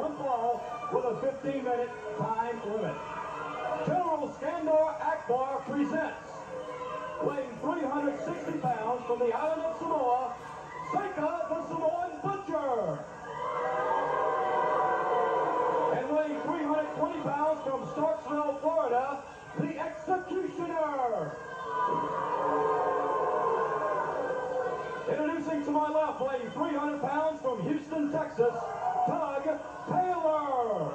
one fall with a 15-minute time limit. General Skandar Akbar presents, weighing 360 pounds from the island of Samoa, Sika the Samoan Butcher. And weighing 320 pounds from Starksville, Florida, the Executioner. Introducing to my left, weighing 300 pounds from Houston, Texas, Taylor.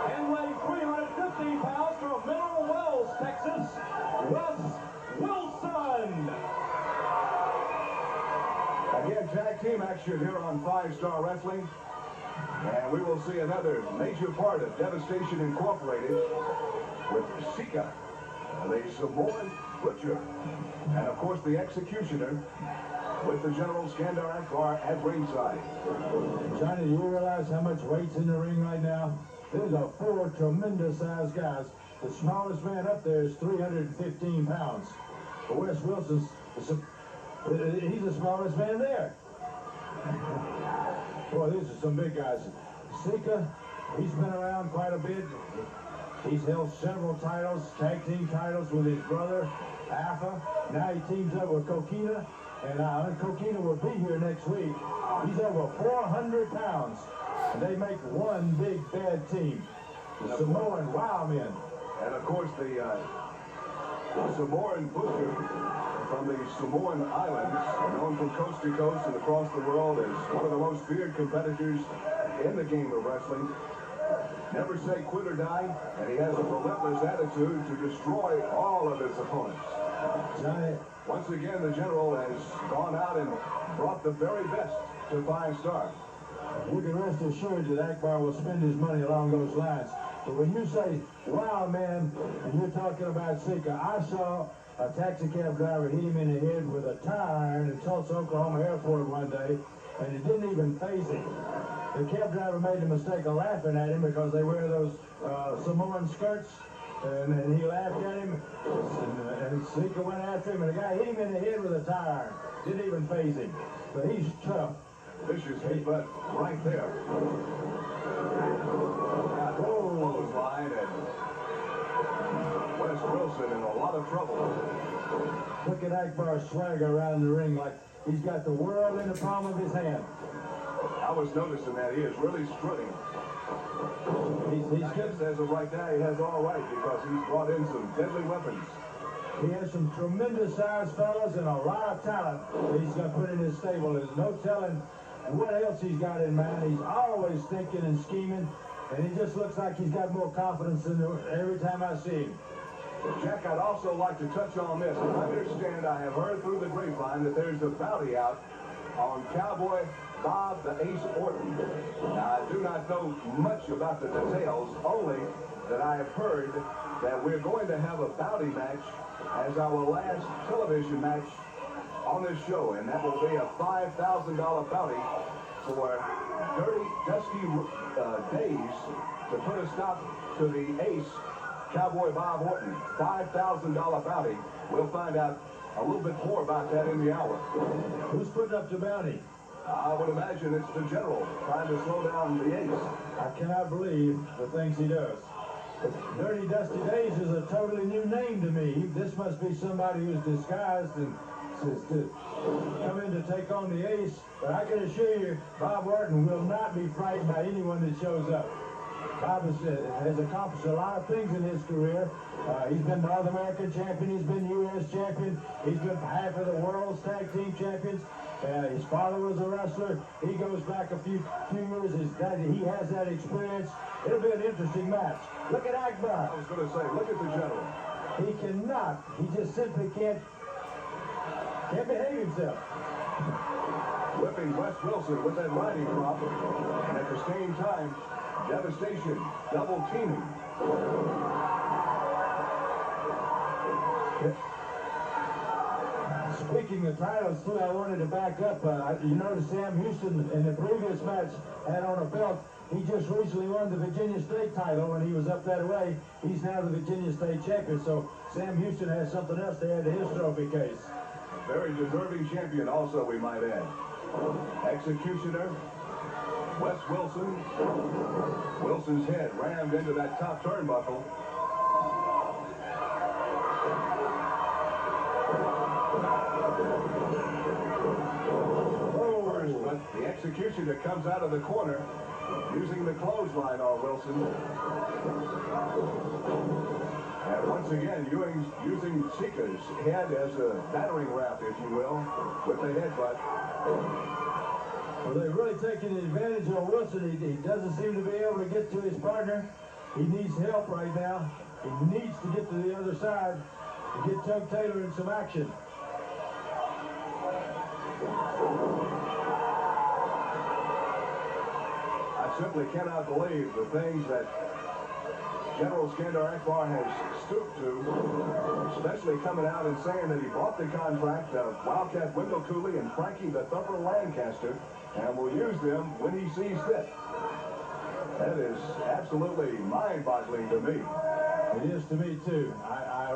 And weighing 315 pounds from Mineral Wells, Texas, Wilson. Again, tag team action here on 5-Star Wrestling. And we will see another major part of Devastation Incorporated with Sika, the Samoan Butcher, and of course the Executioner with the General Skandar Akbar at ringside. Johnny, do you realize how much weight's in the ring right now? There's four tremendous-sized guys. The smallest man up there is 315 pounds. But Wes Wilson's, he's the smallest man there. Boy, these are some big guys. Sika, he's been around quite a bit. He's held several titles, tag team titles with his brother, Alpha. Now he teams up with Coquina, and Coquina will be here next week. He's over 400 pounds, and they make one big bad team. The Samoan Wow Men. And of course the Samoan Butcher from the Samoan Islands, known from coast to coast and across the world as one of the most feared competitors in the game of wrestling. Never say quit or die, and he has a relentless attitude to destroy all of his opponents. Johnny. Once again, the General has gone out and brought the very best to 5-Star. You can rest assured that Akbar will spend his money along those lines. But when you say, wow, man, and you're talking about Sika, I saw a taxi cab driver hit him in the head with a tire iron in Tulsa, Oklahoma airport one day, and it didn't even faze him. The cab driver made the mistake of laughing at him because they wear those Samoan skirts, and he laughed at him, and Sika went after him, and the guy hit him in the head with a tire iron. Didn't even faze him. But he's tough. Vicious headbutt right there. Clothesline, and Wes Wilson in a lot of trouble. Look at Akbar's swagger around the ring like he's got the world in the palm of his hand. I was noticing that he is really strutting. I guess as of right now, he has all right because he's brought in some deadly weapons. He has some tremendous sized fellas and a lot of talent that he's got put in his stable. There's no telling what else he's got in mind. He's always thinking and scheming, and he just looks like he's got more confidence than every time I see him. Jack, I'd also like to touch on this. I understand, I have heard through the grapevine that there's a bounty out on Cowboy Bob the Ace Orton. Now, I do not know much about the details, only that I have heard that we're going to have a bounty match as our last television match on this show, and that will be a $5,000 bounty for dirty, dusty days to put a stop to the Ace, Cowboy Bob Orton. $5,000 bounty. We'll find out a little bit more about that in the hour. Who's putting up the bounty? I would imagine it's the General trying to slow down the Ace. I cannot believe the things he does. Dirty Dusty Days is a totally new name to me. This must be somebody who's disguised and says to come in to take on the Ace. But I can assure you, Bob Orton will not be frightened by anyone that shows up. Bob has accomplished a lot of things in his career. He's been North American champion. He's been U.S. champion. He's been half of the world's tag team champions. His father was a wrestler. He goes back a few years. He has that experience. It'll be an interesting match. Look at Akbar. I was going to say, look at the General. He cannot. He just simply can't behave himself. Whipping Wes Wilson with that riding crop, and at the same time, Devastation double teaming. Speaking of titles, too, I wanted to back up. You notice Sam Houston in the previous match had on a belt. He just recently won the Virginia State title when he was up that way. He's now the Virginia State champion, so Sam Houston has something else to add to his trophy case. Very deserving champion also, we might add. Executioner Wes Wilson. Wilson's head rammed into that top turnbuckle. First, but the executioner comes out of the corner using the clothesline on Wilson. And once again, using Sika's head as a battering ram, if you will, with the headbutt. Well, they've really taken advantage of Wilson. He doesn't seem to be able to get to his partner. He needs help right now. He needs to get to the other side to get Tug Taylor in some action. I simply cannot believe the things that General Skandar Akbar has stooped to, especially coming out and saying that he bought the contract of Wildcat Wendell Cooley and Frankie the Thumper Lancaster and will use them when he sees fit. That is absolutely mind-boggling to me. It is to me, too. I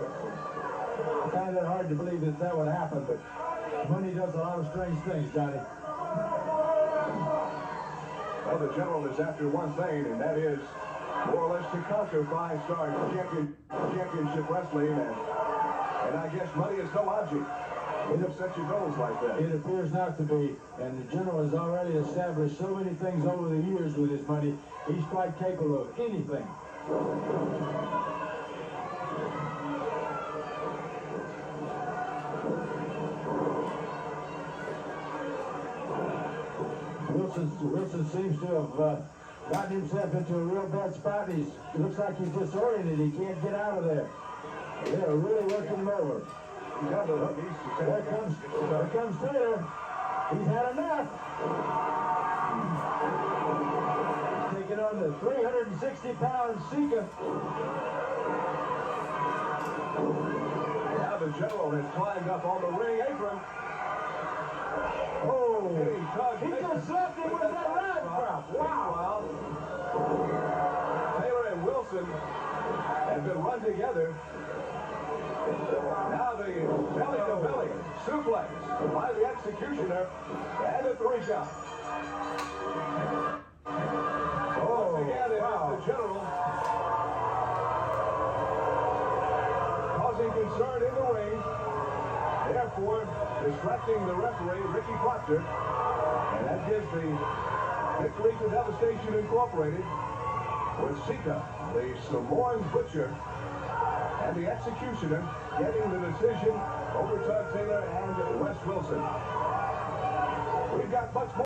find it hard to believe that that would happen, but money does a lot of strange things, Johnny. Well, the General is after one thing, and that is more or less to conquer five-star championship wrestling, and I guess money is no object. You have set your goals like that. It appears not to be, and the General has already established so many things over the years with his money. He's quite capable of anything. Wilson seems to have gotten himself into a real bad spot. It looks like he's disoriented. He can't get out of there. They're really working him over. Here comes Taylor. He's had enough. He's taking on the 360-pound Sika. Now the General has climbed up on the ring apron. Oh, he just slapped him with that right crop. Wow. Taylor and Wilson have been run together. Now the belly-to-belly suplex by the executioner and a 3 count. Once again, it is the General causing concern in the ring. Therefore, distracting the referee, Ricky Proctor, and that gives the victory to Devastation Incorporated with Sika, the Samoan Butcher, and the executioner getting the decision over Tug Taylor and Wes Wilson. We've got much more.